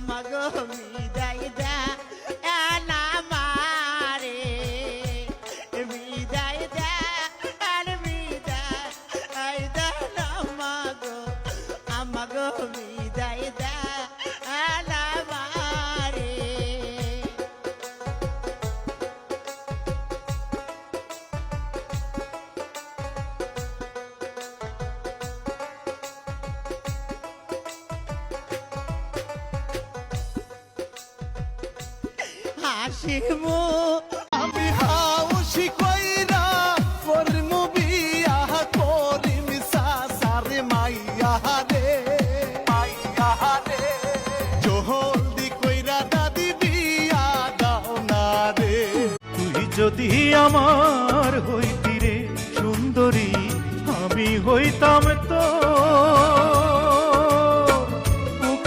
আমাগো বিদায় দা না মারে বিদায় দা আর বিদায় দা না মাগো আমাগো বিদায় দা না মারে হাসিমু আমি হাউসি কইরা করমু বিয়া করিম সাসারে মাইয়া রে জলদি কইরা দাদি বিয়া দাও না রে। তুই যদি আমার হইতি রে সুন্দরী আমি হইতাম তো